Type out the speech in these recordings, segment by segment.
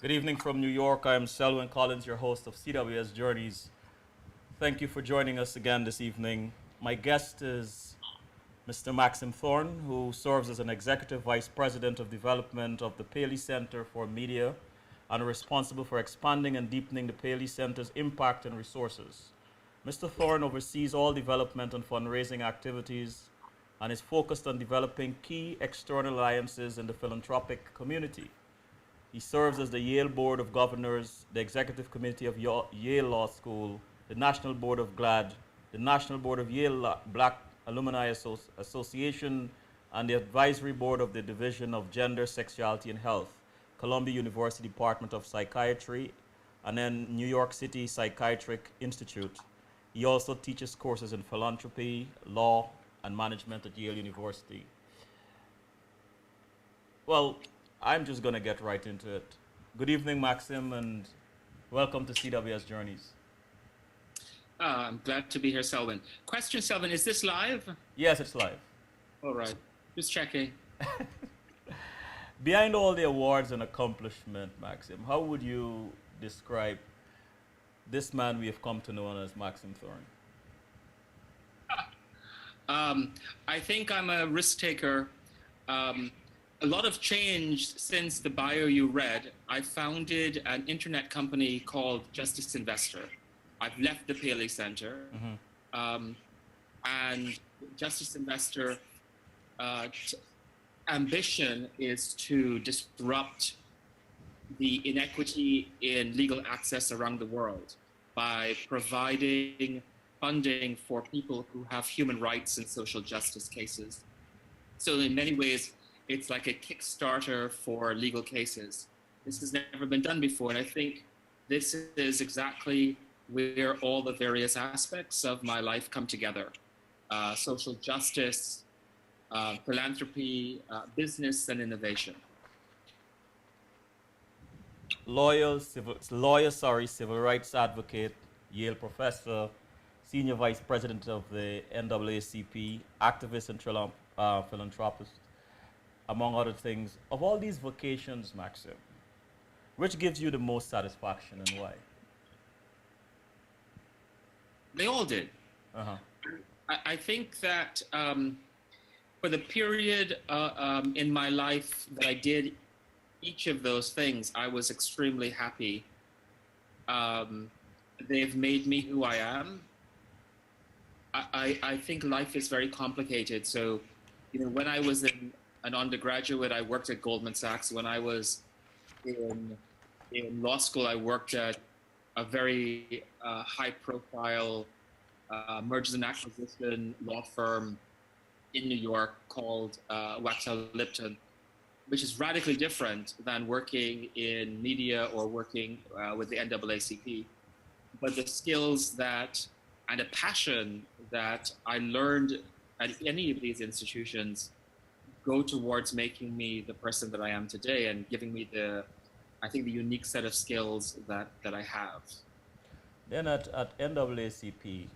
Good evening from New York. I'm Selwyn Collins, your host of CWS Journeys. Thank you for joining us again this evening. My guest is Mr. MAxim Thorne, who serves as an Executive Vice President of Development of the Paley Center for Media and responsible for expanding and deepening the Paley Center's impact and resources. Mr. Thorne oversees all development and fundraising activities and is focused on developing key external alliances in the philanthropic community. He serves as the Yale Board of Governors, the Executive Committee of Yale Law School, the National Board of GLAD, the National Board of Yale Black Alumni Association, and the Advisory Board of the Division of Gender, Sexuality, and Health, Columbia University Department of Psychiatry, and then New York City Psychiatric Institute. He also teaches courses in philanthropy, law, and management at Yale University. Well, I'm just going to get right into it. Good evening, Maxim, and welcome to CWS Journeys. I'm glad to be here, Selwyn. Question, Selwyn, is this live? Yes, it's live. All right, just checking. Behind all the awards and accomplishment, Maxim, how would you describe this man we have come to know as Maxim Thorne? I think I'm a risk taker. A lot of change since the bio you read. I founded an internet company called Justice Investor. I've left the Paley Center. And Justice Investor ambition is to disrupt the inequity in legal access around the world by providing funding for people who have human rights and social justice cases. So in many ways, it's like a Kickstarter for legal cases. This has never been done before, and I think this is exactly where all the various aspects of my life come together. Social justice, philanthropy, business, and innovation. Civil rights advocate, Yale professor, senior vice president of the NAACP, activist and philanthropist, among other things. Of all these vocations, Maxim, which gives you the most satisfaction and why? They all did. I think that for the period in my life that I did each of those things, I was extremely happy. They've made me who I am. I think life is very complicated. So, when I was an undergraduate, I worked at Goldman Sachs. When I was in law school, I worked at a very high-profile mergers and acquisition law firm in New York called Waxell Lipton, which is radically different than working in media or working with the NAACP. But the skills and a passion that I learned at any of these institutions go towards making me the person that I am today and giving me the unique set of skills that I have. Then at NAACP,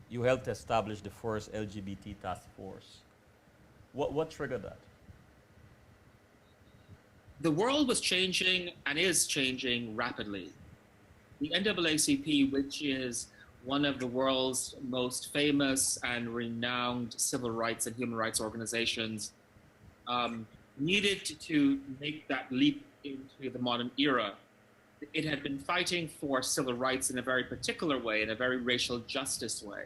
you helped establish the first LGBT task force. What triggered that? The world was changing and is changing rapidly. The NAACP, which is one of the world's most famous and renowned civil rights and human rights organizations, needed to make that leap into the modern era. It had been fighting for civil rights in a very particular way, in a very racial justice way.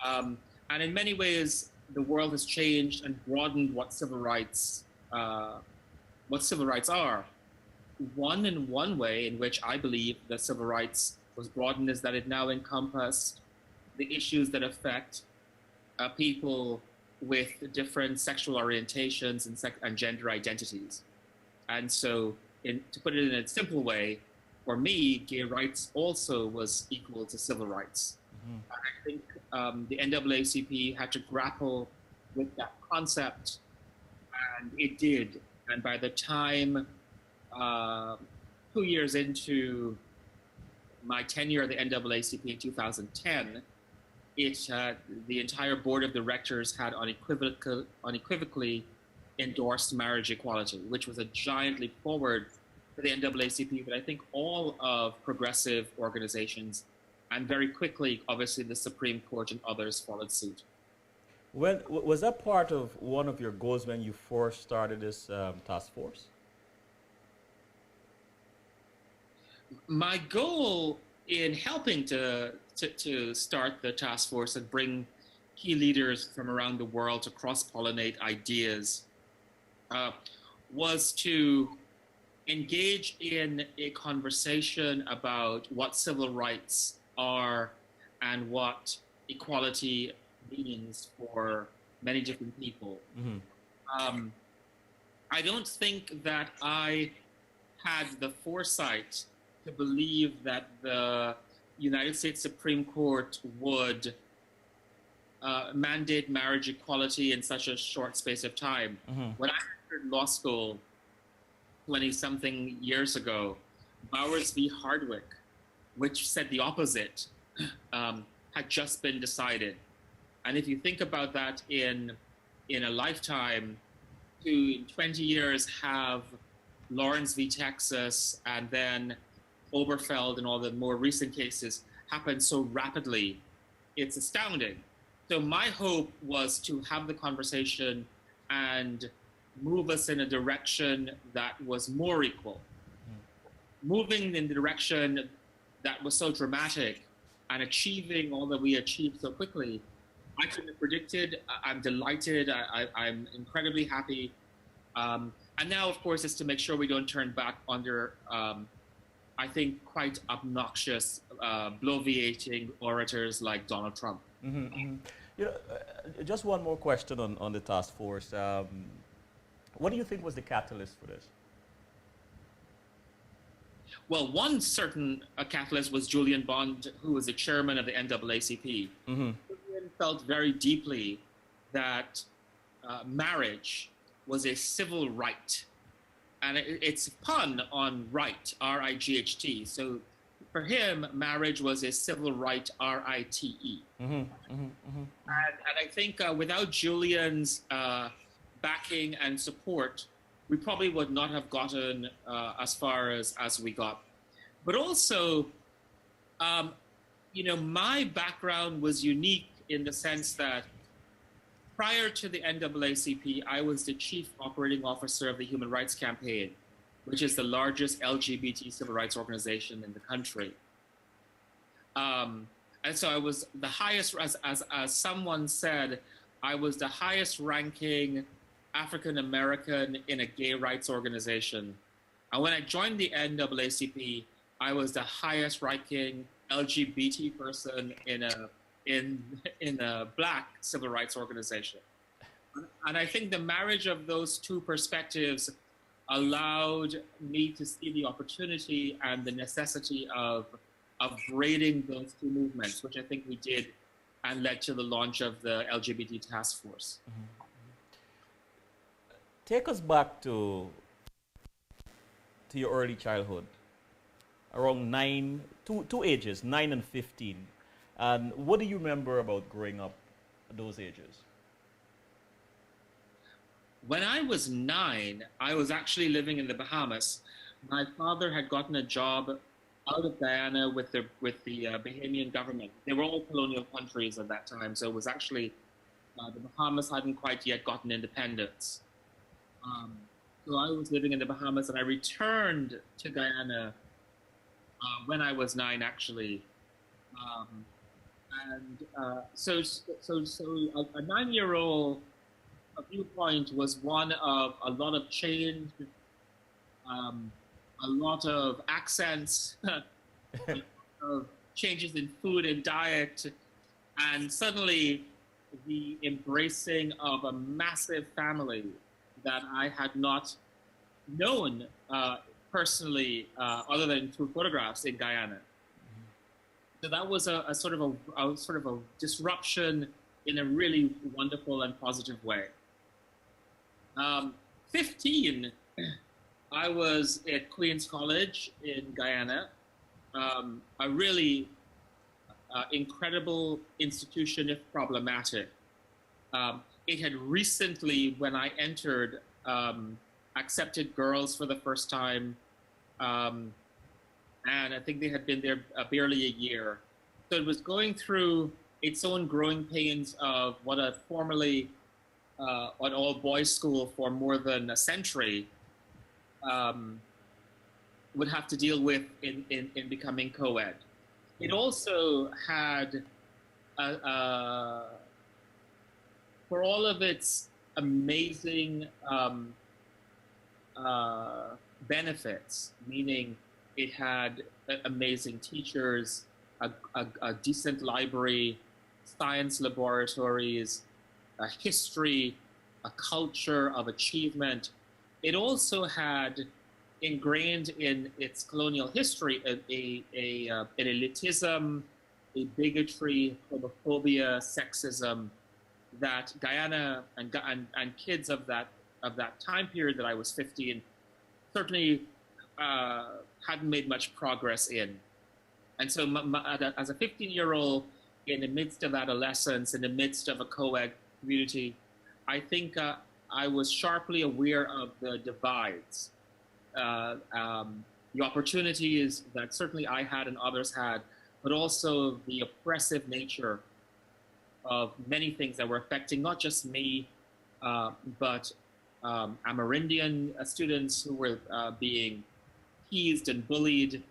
And in many ways, the world has changed and broadened what civil rights are. One way in which I believe that civil rights was broadened is that it now encompassed the issues that affect people with different sexual orientations and gender identities. And so, to put it in a simple way, for me, gay rights also was equal to civil rights. I think the NAACP had to grapple with that concept, and it did. And by the time 2 years into my tenure at the NAACP in 2010, the entire board of directors had unequivocally endorsed marriage equality, which was a giant leap forward for the NAACP, but I think all of progressive organizations, and very quickly, obviously, the Supreme Court and others followed suit. Was that part of one of your goals when you first started this task force? My goal in helping to start the task force and bring key leaders from around the world to cross-pollinate ideas was to engage in a conversation about what civil rights are and what equality means for many different people. Mm-hmm. I don't think that I had the foresight to believe that the United States Supreme Court would mandate marriage equality in such a short space of time. Mm-hmm. When I entered law school 20-something years ago, Bowers v. Hardwick, which said the opposite, had just been decided. And if you think about that in a lifetime, to in 20 years have Lawrence v. Texas and then Oberfeld and all the more recent cases happen so rapidly, it's astounding. So my hope was to have the conversation and move us in a direction that was more equal. Moving in the direction that was so dramatic and achieving all that we achieved so quickly, I couldn't have predicted. I'm delighted. I'm incredibly happy. And now, of course, is to make sure we don't turn back under, I think, quite obnoxious, bloviating orators like Donald Trump. Mm-hmm, mm-hmm. You know, just one more question on the task force. What do you think was the catalyst for this? Well, one certain catalyst was Julian Bond, who was the chairman of the NAACP. Mm-hmm. Julian felt very deeply that marriage was a civil right. And it's a pun on right, R-I-G-H-T. So for him, marriage was a civil right, R-I-T-E. Mm-hmm, mm-hmm, mm-hmm. And I think without Julian's backing and support, we probably would not have gotten as far as we got. But also, you know, my background was unique in the sense that prior to the NAACP, I was the chief operating officer of the Human Rights Campaign, which is the largest LGBT civil rights organization in the country. And so I was the highest, as someone said, I was the highest ranking African-American in a gay rights organization. And when I joined the NAACP, I was the highest ranking LGBT person in a Black civil rights organization. And I think the marriage of those two perspectives allowed me to see the opportunity and the necessity of braiding those two movements, which I think we did, and led to the launch of the LGBT task force. Mm-hmm. Take us back to your early childhood, around two ages, 9 and 15. And what do you remember about growing up at those ages? When I was 9, I was actually living in the Bahamas. My father had gotten a job out of Guyana with the Bahamian government. They were all colonial countries at that time, so it was actually the Bahamas hadn't quite yet gotten independence. So I was living in the Bahamas, and I returned to Guyana when I was 9, actually. So a 9-year-old viewpoint was one of a lot of change, a lot of accents, of changes in food and diet, and suddenly the embracing of a massive family that I had not known personally, other than through photographs in Guyana. So that was a sort of a disruption in a really wonderful and positive way. 15, I was at Queen's College in Guyana, a really incredible institution, if problematic. It had recently, when I entered, accepted girls for the first time. And I think they had been there barely a year. So it was going through its own growing pains of what a formerly an all-boys school for more than a century um, would have to deal with in becoming co-ed. It also had, for all of its amazing benefits, meaning it had amazing teachers, a decent library, science laboratories, a history, a culture of achievement. It also had ingrained in its colonial history an elitism, a bigotry, homophobia, sexism that Guyana and kids of that time period that I was 15 certainly hadn't made much progress in. And so as a 15-year-old in the midst of adolescence, in the midst of a co-ed community, I think I was sharply aware of the divides, the opportunities that certainly I had and others had, but also the oppressive nature of many things that were affecting not just me, but Amerindian students who were being teased and bullied,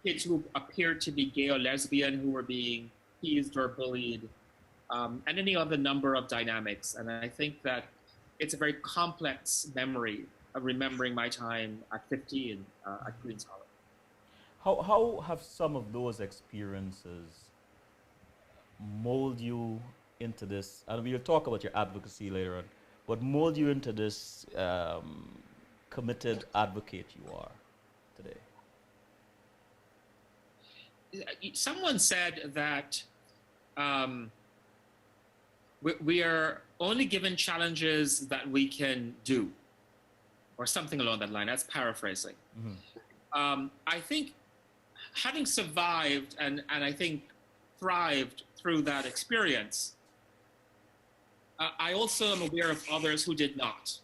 kids who appeared to be gay or lesbian who were being teased or bullied, and any other number of dynamics. And I think that it's a very complex memory of remembering my time at 15 at Queen's College. How have some of those experiences mold you into this? And we'll talk about your advocacy later on, but mold you into this committed advocate you are today? Someone said that we are only given challenges that we can do, or something along that line. That's paraphrasing. Mm-hmm. I think having survived and I think thrived through that experience, I also am aware of others who did not.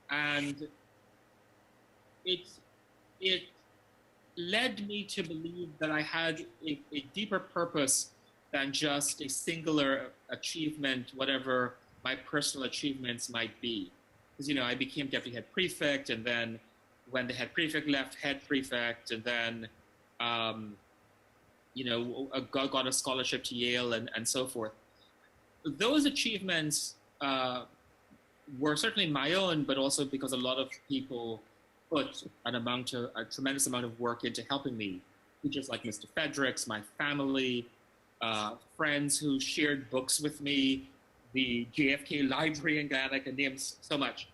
And it led me to believe that I had a deeper purpose than just a singular achievement, whatever my personal achievements might be. Because, I became deputy head prefect, and then when the head prefect left, head prefect, and then, got a scholarship to Yale and so forth. Those achievements were certainly my own, but also because a lot of people put a tremendous amount of work into helping me. Teachers like Mr. Fredericks, my family, friends who shared books with me, the JFK Library in Guyana, I can name so much.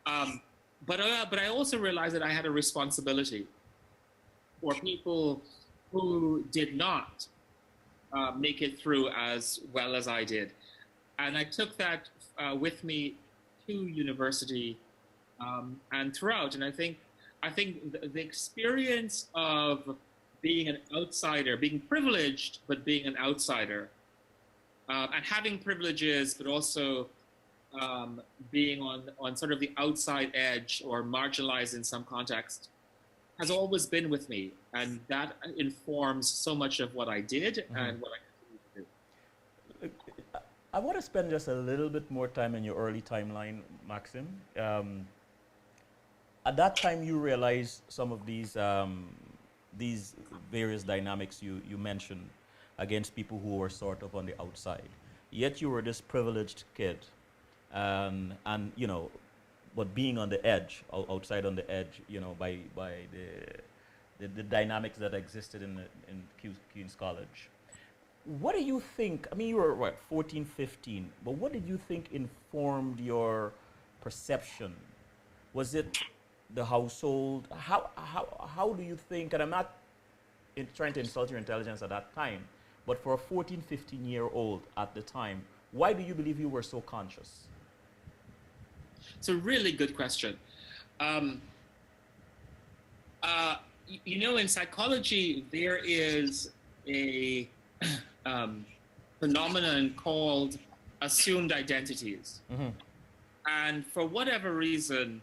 But I also realized that I had a responsibility for people who did not make it through as well as I did. And I took that with me to university and throughout. And I think the experience of being an outsider, being privileged, but being an outsider, and having privileges, but also being on sort of the outside edge or marginalized in some context, has always been with me. And that informs so much of what I did mm-hmm. and what I continue to do. I want to spend just a little bit more time in your early timeline, MAxim. At that time, you realized some of these various dynamics you mentioned against people who were sort of on the outside. Yet you were this privileged kid, and but being on the edge, outside on the edge, by the dynamics that existed in Queen's College. What do you think? I mean, you were, 14, 15, but what did you think informed your perception? Was it the household? How do you think, and I'm not trying to insult your intelligence at that time, but for a 14, 15-year-old at the time, why do you believe you were so conscious? It's a really good question. In psychology, there is a phenomenon called assumed identities. Mm-hmm. And for whatever reason,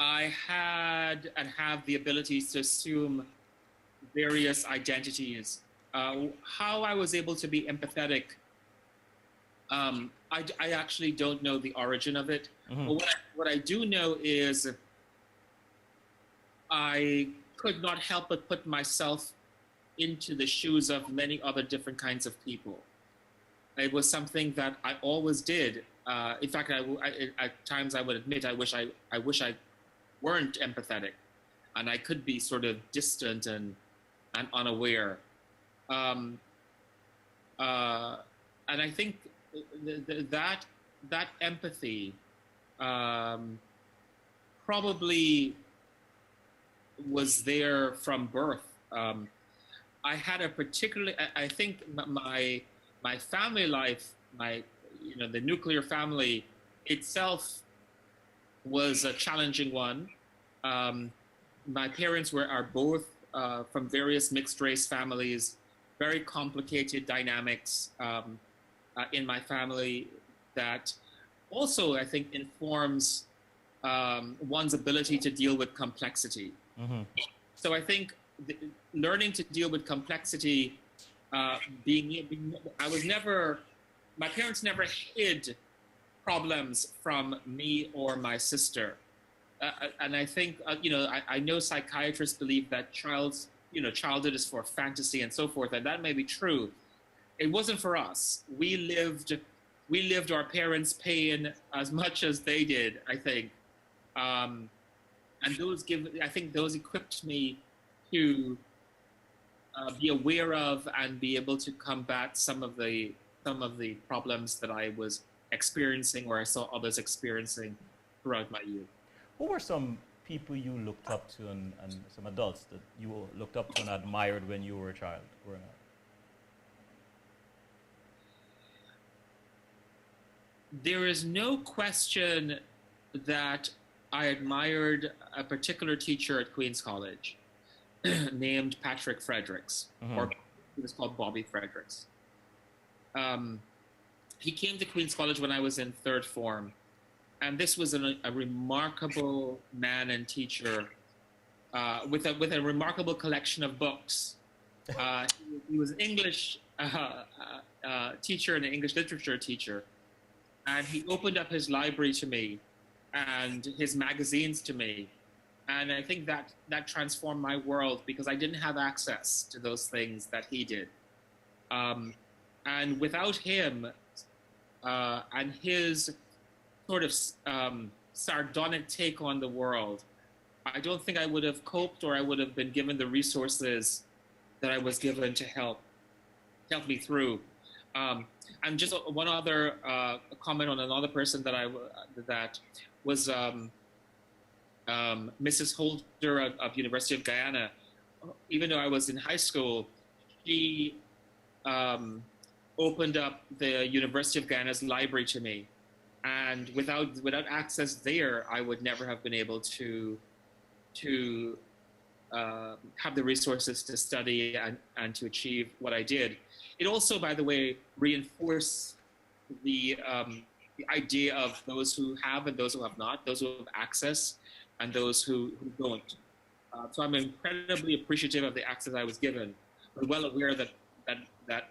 I had and have the ability to assume various identities. How I was able to be empathetic, I actually don't know the origin of it. Mm-hmm. But what I do know is I could not help but put myself into the shoes of many other different kinds of people. It was something that I always did. In fact, at times I would admit I wish I weren't empathetic, and I could be sort of distant and unaware. Um, and I think that empathy probably was there from birth. I had a particularly, I think my family life, the nuclear family itself was a challenging one. My parents are both from various mixed race families, very complicated dynamics in my family that also, I think, informs one's ability to deal with complexity. Mm-hmm. So I think learning to deal with complexity, I was never, my parents never hid problems from me or my sister. And I think, I know psychiatrists believe that childhood is for fantasy and so forth, and that may be true. It wasn't for us. We lived our parents' pain as much as they did, I think. And I think those equipped me to be aware of and be able to combat some of the problems that I was experiencing or I saw others experiencing throughout my youth. Who were some people you looked up to and some adults that you looked up to and admired when you were a child growing up? There is no question that I admired a particular teacher at Queen's College named Patrick Fredericks, Mm-hmm. or he was called Bobby Fredericks. He came to Queen's College when I was in third form, and this was a remarkable man and teacher with a remarkable collection of books. He was an English teacher and an English literature teacher, and he opened up his library to me and his magazines to me. And I think that transformed my world because I didn't have access to those things that he did. And without him and his sort of sardonic take on the world, I don't think I would have coped or I would have been given the resources that I was given to help me through. And just one other comment on another person that was Mrs. Holder of University of Guyana. Even though I was in high school, she opened up the University of Guyana's library to me, and without access there, I would never have been able to have the resources to study and to achieve what I did. It also, by the way, reinforced the idea of those who have and those who have not, those who have access and those who don't. So I'm incredibly appreciative of the access I was given, but well aware that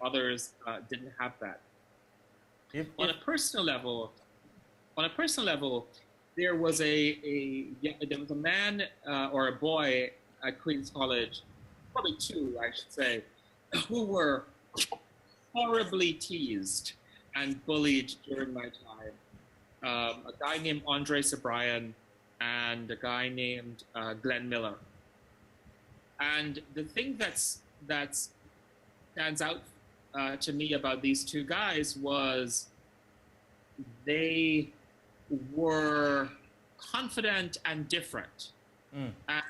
others didn't have that. On a personal level, there was a man or a boy at Queen's College, probably two, I should say, who were horribly teased and bullied during my time. A guy named Andre Sobrian and a guy named Glenn Miller. And the thing that stands out to me about these two guys was they were confident and different. Mm. And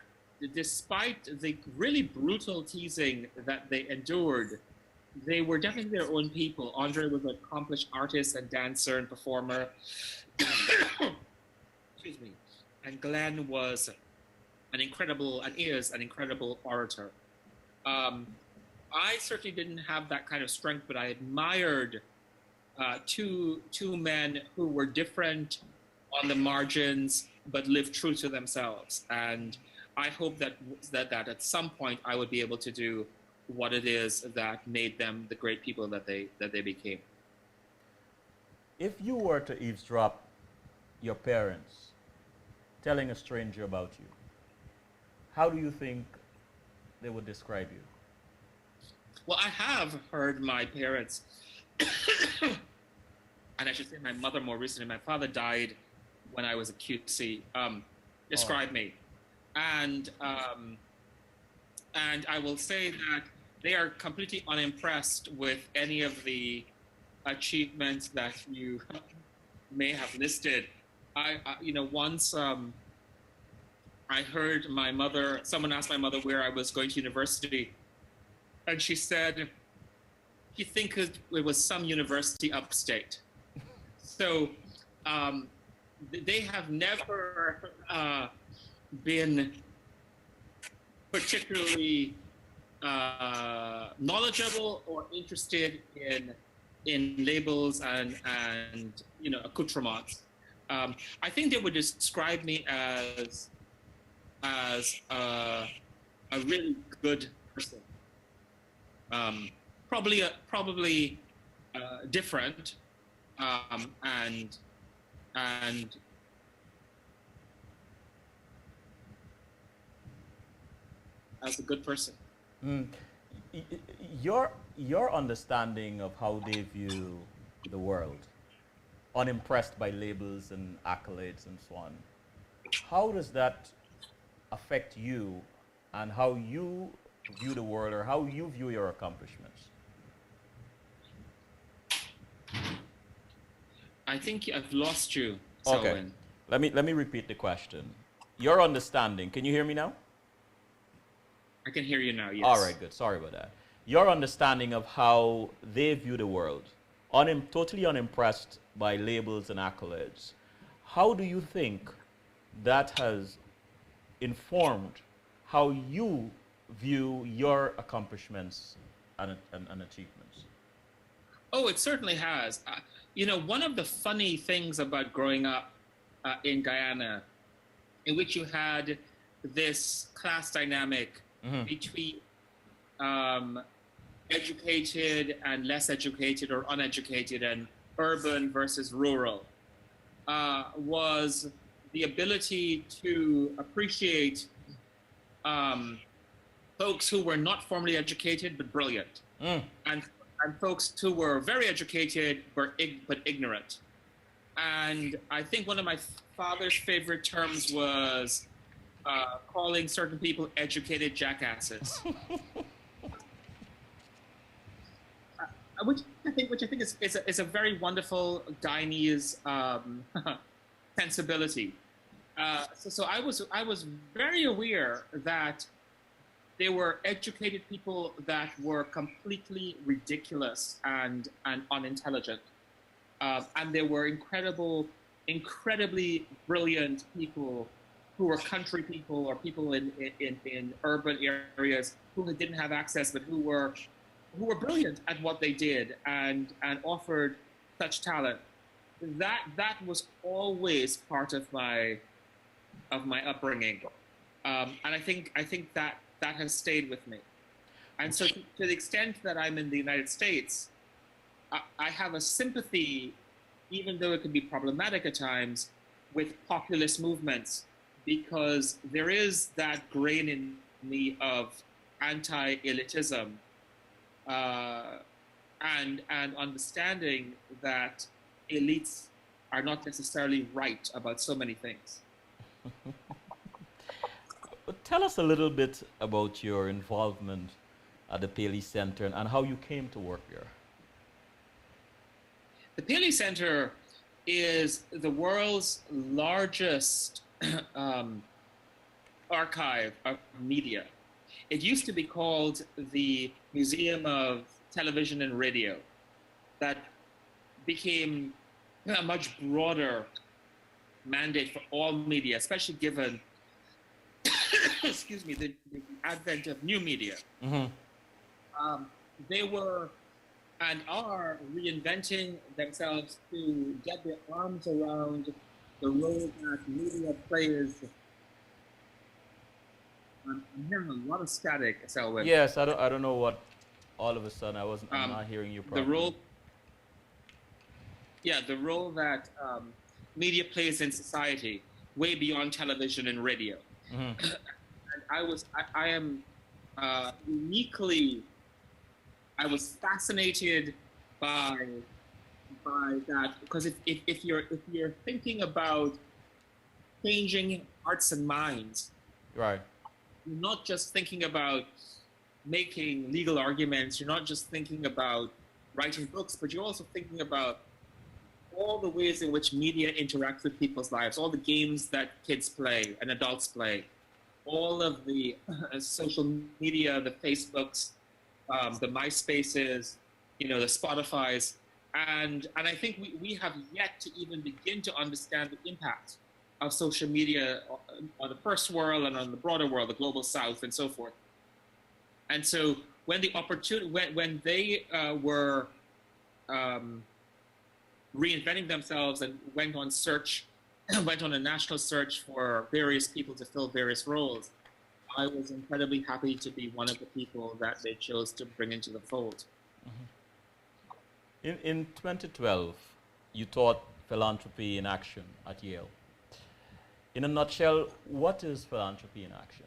despite the really brutal teasing that they endured, they were definitely their own people. Andre was an accomplished artist and dancer and performer. Excuse me. And Glenn was is an incredible orator. I certainly didn't have that kind of strength, but I admired two men who were different on the margins but live true to themselves. And I hope that at some point I would be able to do what it is that made them the great people that they became. If you were to eavesdrop your parents telling a stranger about you, how do you think they would describe you? Well, I have heard my parents, and I should say my mother more recently. My father died when I was a QC. Describe me, and I will say that they are completely unimpressed with any of the achievements that you may have listed. Once I heard my mother. Someone asked my mother where I was going to university, and she said she think it was some university upstate. So they have never been particularly knowledgeable or interested in labels and accoutrements. I think they would describe me as a really good person. Probably different, and as a good person. Mm. Your understanding of how they view the world, unimpressed by labels and accolades and so on, how does that affect you and how you view the world or how you view your accomplishments? I think I've lost you, Okay. Selwyn. Let me repeat the question. Your understanding, can you hear me now? I can hear you now, yes. All right, good. Sorry about that. Your understanding of how they view the world, totally unimpressed by labels and accolades, how do you think that has informed how you view your accomplishments and achievements? Oh, it certainly has. One of the funny things about growing up in Guyana, in which you had this class dynamic between educated and less educated or uneducated and urban versus rural, was the ability to appreciate folks who were not formally educated but brilliant, and folks who were very educated but ignorant. And I think one of my father's favorite terms was calling certain people educated jackasses. Which I think is a very wonderful Guyanese sensibility. So I was very aware that there were educated people that were completely ridiculous and unintelligent, and there were incredibly brilliant people who were country people or people in urban areas who didn't have access, but who were brilliant at what they did and offered such talent. That was always part of my upbringing, and I think that has stayed with me. And so, to the extent that I'm in the United States, I have a sympathy, even though it can be problematic at times, with populist movements, because there is that grain in me of anti-elitism. And understanding that elites are not necessarily right about so many things. Tell us a little bit about your involvement at the Paley Center and how you came to work there. The Paley Center is the world's largest archive of media. It used to be called the Museum of Television and Radio. That became a much broader mandate for all media, especially given, excuse me, the advent of new media. They were and are reinventing themselves to get their arms around the role that media plays. I'm hearing a lot of static, Selwyn. Yes, I don't know what. All of a sudden, I'm not hearing you The properly. role, yeah, the role that media plays in society, way beyond television and radio. Mm-hmm. And I am uniquely, I was fascinated by that because if you're thinking about changing hearts and minds, Right. you're not just thinking about making legal arguments, you're not just thinking about writing books, but you're also thinking about all the ways in which media interacts with people's lives, all the games that kids play and adults play, all of the social media, the Facebooks, the MySpaces, the Spotifys. And I think we have yet to even begin to understand the impact of social media on the first world and on the broader world, the global south and so forth. And so when the opportunity, when they were reinventing themselves and went on a national search for various people to fill various roles, I was incredibly happy to be one of the people that they chose to bring into the fold. In 2012, you taught philanthropy in action at Yale. In a nutshell, what is philanthropy in action?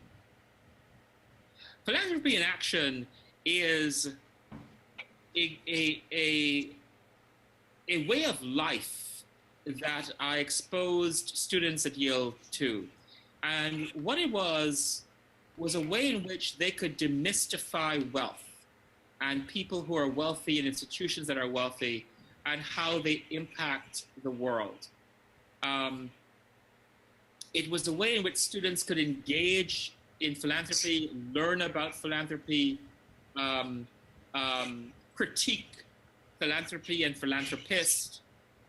Philanthropy in action is a way of life that I exposed students at Yale to. And what it was a way in which they could demystify wealth and people who are wealthy and institutions that are wealthy and how they impact the world. It was a way in which students could engage in philanthropy, learn about philanthropy, critique philanthropy and philanthropists,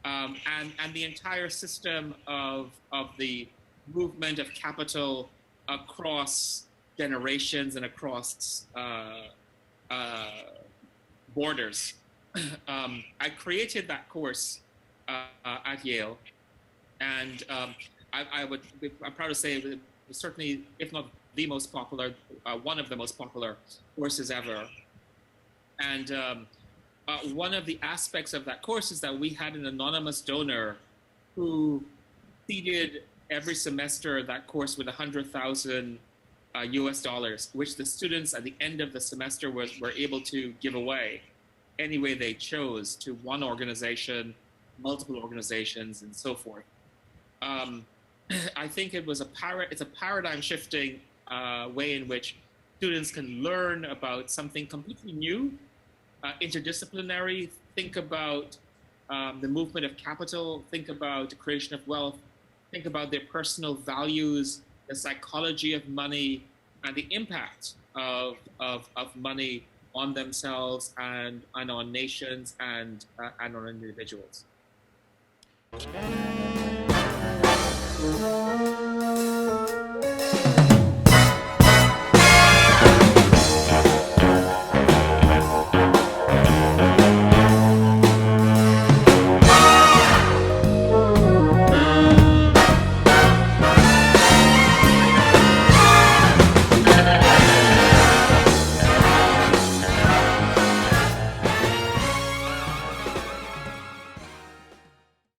and the entire system of the movement of capital across generations and across borders. I created that course at Yale, and I'm proud to say it was certainly, if not the most popular, one of the most popular courses ever. And one of the aspects of that course is that we had an anonymous donor who seeded every semester that course with $100,000 US dollars, which the students at the end of the semester were able to give away any way they chose to one organization, multiple organizations, and so forth. I think it's a paradigm shifting way in which students can learn about something completely new, interdisciplinary, think about the movement of capital, think about the creation of wealth, think about their personal values, the psychology of money, and the impact of money on themselves and on nations and on individuals.